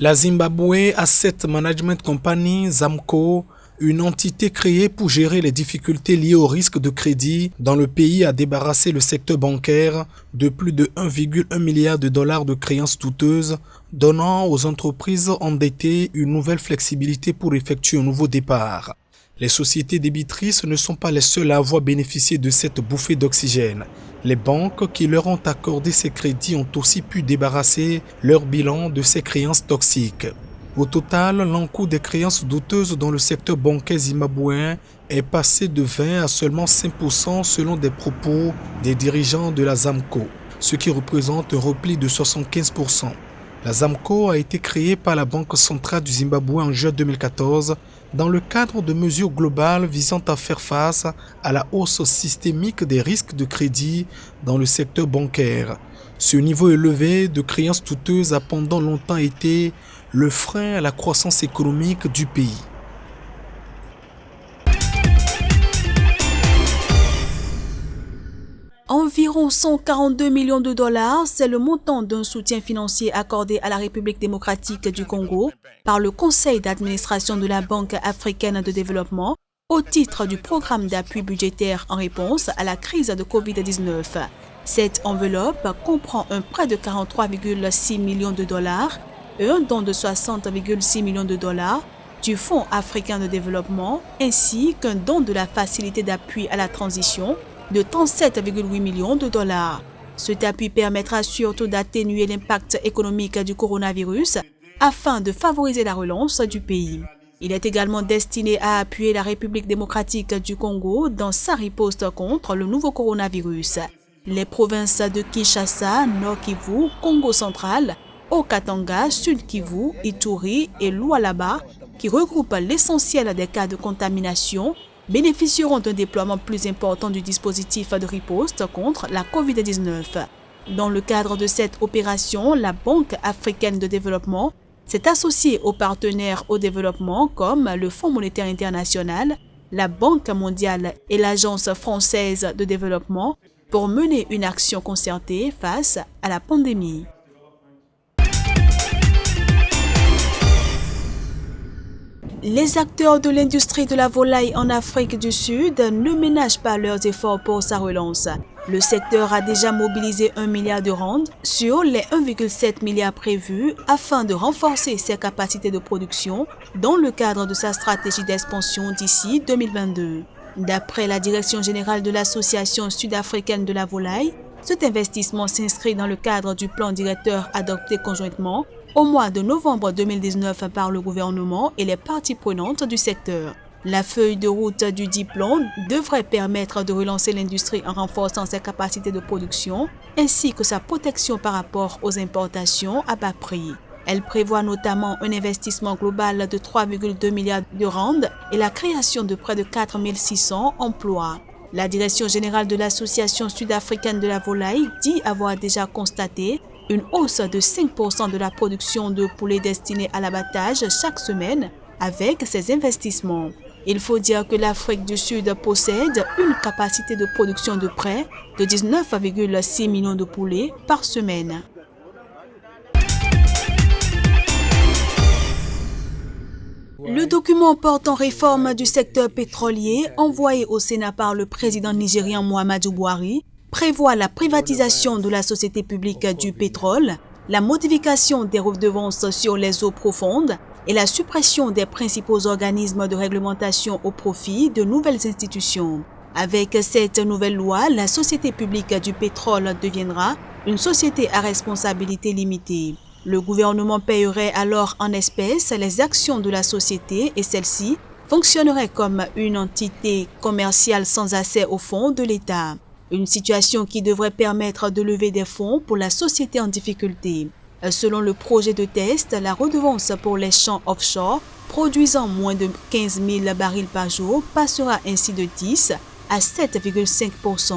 La Zimbabwe Asset Management Company, ZAMCO, une entité créée pour gérer les difficultés liées au risque de crédit dans le pays, a débarrassé le secteur bancaire de plus de 1,1 milliard de dollars de créances douteuses, donnant aux entreprises endettées une nouvelle flexibilité pour effectuer un nouveau départ. Les sociétés débitrices ne sont pas les seules à avoir bénéficié de cette bouffée d'oxygène. Les banques qui leur ont accordé ces crédits ont aussi pu débarrasser leur bilan de ces créances toxiques. Au total, l'encours des créances douteuses dans le secteur bancaire zimbabwéen est passé de 20 à seulement 5% selon des propos des dirigeants de la ZAMCO, ce qui représente un repli de 75%. La ZAMCO a été créée par la Banque centrale du Zimbabwe en juin 2014 dans le cadre de mesures globales visant à faire face à la hausse systémique des risques de crédit dans le secteur bancaire. Ce niveau élevé de créances douteuses a pendant longtemps été le frein à la croissance économique du pays. Environ 142 millions de dollars, c'est le montant d'un soutien financier accordé à la République démocratique du Congo par le Conseil d'administration de la Banque africaine de développement au titre du programme d'appui budgétaire en réponse à la crise de Covid-19. Cette enveloppe comprend un prêt de 43,6 millions de dollars et un don de 60,6 millions de dollars du Fonds africain de développement ainsi qu'un don de la facilité d'appui à la transition de 37,8 millions de dollars. Cet appui permettra surtout d'atténuer l'impact économique du coronavirus afin de favoriser la relance du pays. Il est également destiné à appuyer la République démocratique du Congo dans sa riposte contre le nouveau coronavirus. Les provinces de Kinshasa, Nord Kivu, Congo central, Haut-Katanga, Sud Kivu, Ituri et Lualaba, qui regroupent l'essentiel des cas de contamination, bénéficieront d'un déploiement plus important du dispositif de riposte contre la COVID-19. Dans le cadre de cette opération, la Banque africaine de développement s'est associée aux partenaires au développement comme le Fonds monétaire international, la Banque mondiale et l'Agence française de développement pour mener une action concertée face à la pandémie. Les acteurs de l'industrie de la volaille en Afrique du Sud ne ménagent pas leurs efforts pour sa relance. Le secteur a déjà mobilisé 1 milliard de rand sur les 1,7 milliard prévus afin de renforcer ses capacités de production dans le cadre de sa stratégie d'expansion d'ici 2022. D'après la direction générale de l'Association sud-africaine de la volaille, cet investissement s'inscrit dans le cadre du plan directeur adopté conjointement au mois de novembre 2019 par le gouvernement et les parties prenantes du secteur. La feuille de route du dit plan devrait permettre de relancer l'industrie en renforçant ses capacités de production ainsi que sa protection par rapport aux importations à bas prix. Elle prévoit notamment un investissement global de 3,2 milliards de rand et la création de près de 4 600 emplois. La direction générale de l'Association sud-africaine de la volaille dit avoir déjà constaté une hausse de 5% de la production de poulets destinés à l'abattage chaque semaine avec ces investissements. Il faut dire que l'Afrique du Sud possède une capacité de production de près de 19,6 millions de poulets par semaine. Le document portant réforme du secteur pétrolier envoyé au Sénat par le président nigérian Muhammadu Buhari prévoit la privatisation de la société publique du pétrole, la modification des redevances sur les eaux profondes et la suppression des principaux organismes de réglementation au profit de nouvelles institutions. Avec cette nouvelle loi, la société publique du pétrole deviendra une société à responsabilité limitée. Le gouvernement paierait alors en espèces les actions de la société et celle-ci fonctionnerait comme une entité commerciale sans accès aux fonds de l'État. Une situation qui devrait permettre de lever des fonds pour la société en difficulté. Selon le projet de test, la redevance pour les champs offshore produisant moins de 15 000 barils par jour passera ainsi de 10 à 7,5%.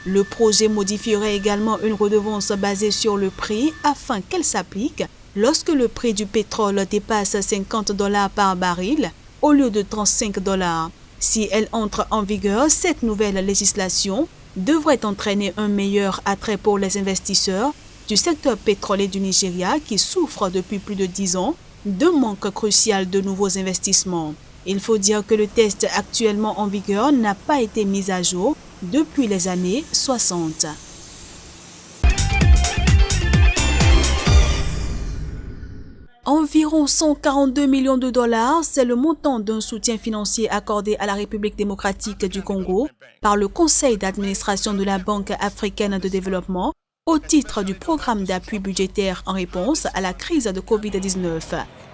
Le projet modifierait également une redevance basée sur le prix afin qu'elle s'applique lorsque le prix du pétrole dépasse $50 par baril au lieu de $35. Si elle entre en vigueur, cette nouvelle législation devrait entraîner un meilleur attrait pour les investisseurs du secteur pétrolier du Nigeria qui souffre depuis plus de 10 ans de manque crucial de nouveaux investissements. Il faut dire que le test actuellement en vigueur n'a pas été mis à jour depuis les années 60. Environ 142 millions de dollars, c'est le montant d'un soutien financier accordé à la République démocratique du Congo par le conseil d'administration de la Banque africaine de développement au titre du programme d'appui budgétaire en réponse à la crise de Covid-19.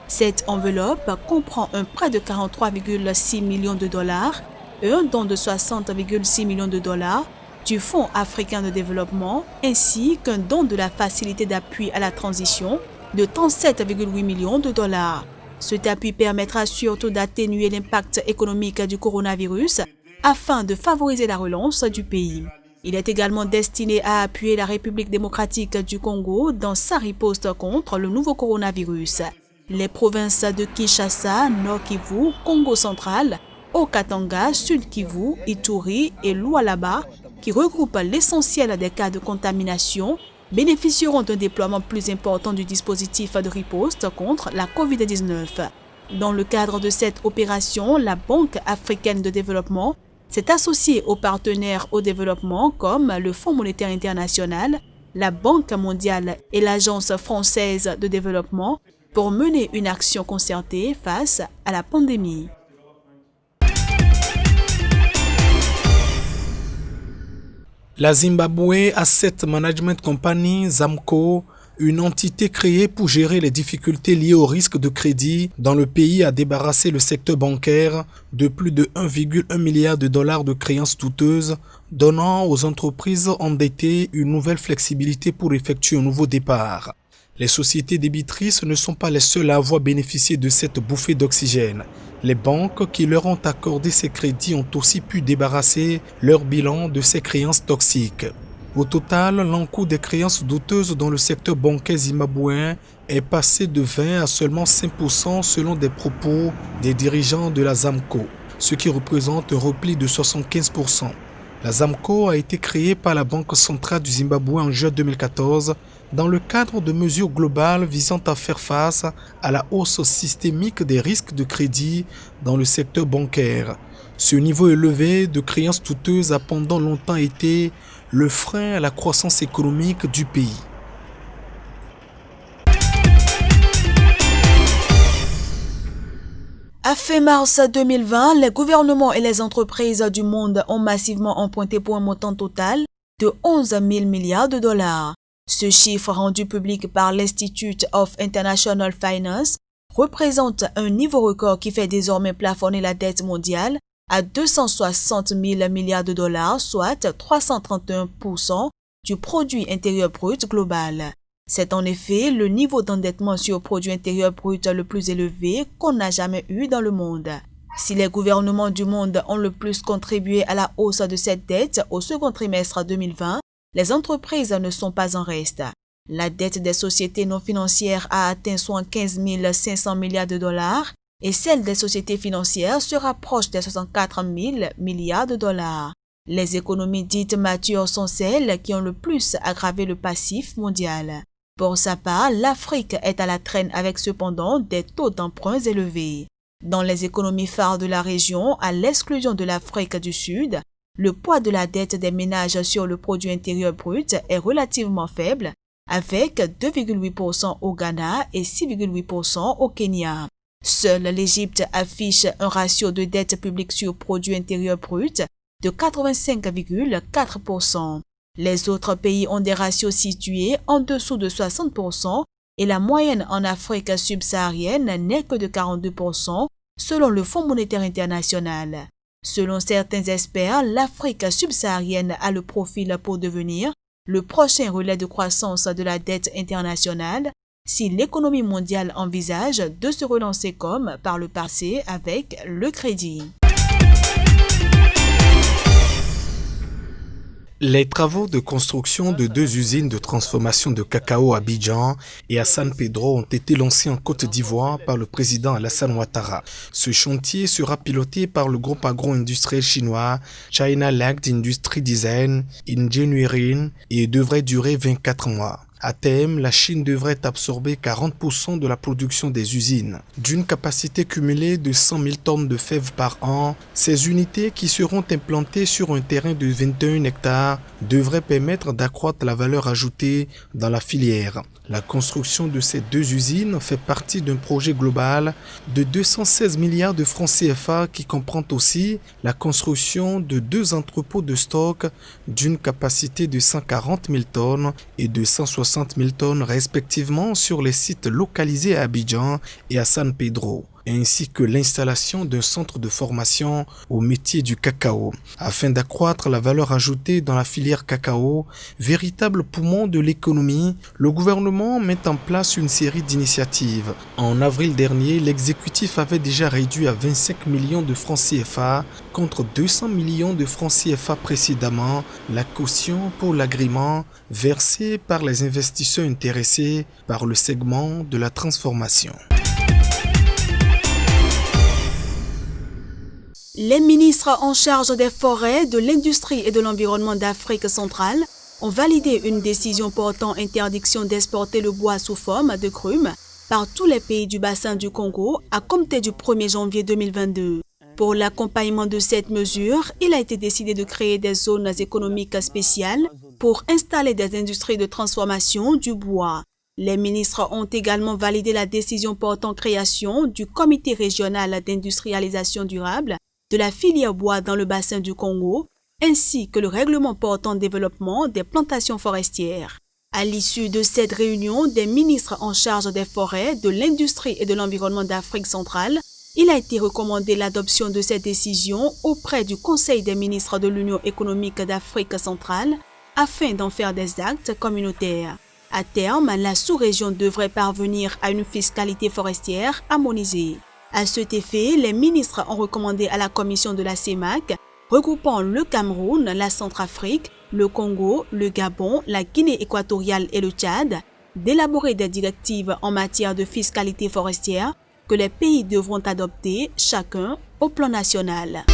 Cette enveloppe comprend un prêt de 43,6 millions de dollars et un don de 60,6 millions de dollars du Fonds africain de développement ainsi qu'un don de la facilité d'appui à la transition de 37,8 millions de dollars. Cet appui permettra surtout d'atténuer l'impact économique du coronavirus afin de favoriser la relance du pays. Il est également destiné à appuyer la République démocratique du Congo dans sa riposte contre le nouveau coronavirus. Les provinces de Kinshasa, Nord Kivu, Congo central, Haut-Katanga, Sud Kivu, Ituri et Lualaba, qui regroupent l'essentiel des cas de contamination, bénéficieront d'un déploiement plus important du dispositif de riposte contre la COVID-19. Dans le cadre de cette opération, la Banque africaine de développement s'est associée aux partenaires au développement comme le Fonds monétaire international, la Banque mondiale et l'Agence française de développement pour mener une action concertée face à la pandémie. La Zimbabwe Asset Management Company, ZAMCO, une entité créée pour gérer les difficultés liées au risque de crédit dans le pays, a débarrassé le secteur bancaire de plus de 1,1 milliard de dollars de créances douteuses, donnant aux entreprises endettées une nouvelle flexibilité pour effectuer un nouveau départ. Les sociétés débitrices ne sont pas les seules à avoir bénéficié de cette bouffée d'oxygène. Les banques qui leur ont accordé ces crédits ont aussi pu débarrasser leur bilan de ces créances toxiques. Au total, l'encours des créances douteuses dans le secteur bancaire zimbabwéen est passé de 20 à seulement 5% selon des propos des dirigeants de la ZAMCO, ce qui représente un repli de 75%. La ZAMCO a été créée par la Banque centrale du Zimbabwe en juin 2014 dans le cadre de mesures globales visant à faire face à la hausse systémique des risques de crédit dans le secteur bancaire. Ce niveau élevé de créances douteuses a pendant longtemps été le frein à la croissance économique du pays. À fin mars 2020, les gouvernements et les entreprises du monde ont massivement emprunté pour un montant total de 11 000 milliards de dollars. Ce chiffre rendu public par l'Institute of International Finance représente un niveau record qui fait désormais plafonner la dette mondiale à 260 000 milliards de dollars, soit 331% du produit intérieur brut global. C'est en effet le niveau d'endettement sur produit intérieur brut le plus élevé qu'on n'a jamais eu dans le monde. Si les gouvernements du monde ont le plus contribué à la hausse de cette dette au second trimestre 2020, les entreprises ne sont pas en reste. La dette des sociétés non financières a atteint 75 500 milliards de dollars et celle des sociétés financières se rapproche des 64 000 milliards de dollars. Les économies dites matures sont celles qui ont le plus aggravé le passif mondial. Pour sa part, l'Afrique est à la traîne avec cependant des taux d'emprunts élevés. Dans les économies phares de la région, à l'exclusion de l'Afrique du Sud, le poids de la dette des ménages sur le produit intérieur brut est relativement faible, avec 2,8% au Ghana et 6,8% au Kenya. Seule l'Égypte affiche un ratio de dette publique sur produit intérieur brut de 85,4%. Les autres pays ont des ratios situés en dessous de 60% et la moyenne en Afrique subsaharienne n'est que de 42% selon le Fonds monétaire international. Selon certains experts, l'Afrique subsaharienne a le profil pour devenir le prochain relais de croissance de la dette internationale si l'économie mondiale envisage de se relancer comme par le passé avec le crédit. Les travaux de construction de 2 usines de transformation de cacao à Abidjan et à San Pedro ont été lancés en Côte d'Ivoire par le président Alassane Ouattara. Ce chantier sera piloté par le groupe agro-industriel chinois China Light Industry Design Engineering et devrait durer 24 mois. À terme, la Chine devrait absorber 40% de la production des usines. D'une capacité cumulée de 100 000 tonnes de fèves par an, ces unités qui seront implantées sur un terrain de 21 hectares devraient permettre d'accroître la valeur ajoutée dans la filière. La construction de ces deux usines fait partie d'un projet global de 216 milliards de francs CFA qui comprend aussi la construction de deux entrepôts de stock d'une capacité de 140 000 tonnes et de 160 000 tonnes respectivement sur les sites localisés à Abidjan et à San Pedro, ainsi que l'installation d'un centre de formation au métier du cacao, afin d'accroître la valeur ajoutée dans la filière cacao, véritable poumon de l'économie. Le gouvernement met en place une série d'initiatives. En avril dernier, l'exécutif avait déjà réduit à 25 millions de francs CFA contre 200 millions de francs CFA précédemment la caution pour l'agrément versée par les investisseurs intéressés par le segment de la transformation. Les ministres en charge des forêts, de l'industrie et de l'environnement d'Afrique centrale ont validé une décision portant interdiction d'exporter le bois sous forme de grumes par tous les pays du bassin du Congo à compter du 1er janvier 2022. Pour l'accompagnement de cette mesure, il a été décidé de créer des zones économiques spéciales pour installer des industries de transformation du bois. Les ministres ont également validé la décision portant création du Comité régional d'industrialisation durable de la filière bois dans le bassin du Congo, ainsi que le règlement portant développement des plantations forestières. À l'issue de cette réunion des ministres en charge des forêts, de l'industrie et de l'environnement d'Afrique centrale, il a été recommandé l'adoption de cette décision auprès du Conseil des ministres de l'Union économique d'Afrique centrale afin d'en faire des actes communautaires. À terme, la sous-région devrait parvenir à une fiscalité forestière harmonisée. À cet effet, les ministres ont recommandé à la commission de la CEMAC, regroupant le Cameroun, la Centrafrique, le Congo, le Gabon, la Guinée équatoriale et le Tchad, d'élaborer des directives en matière de fiscalité forestière que les pays devront adopter chacun au plan national.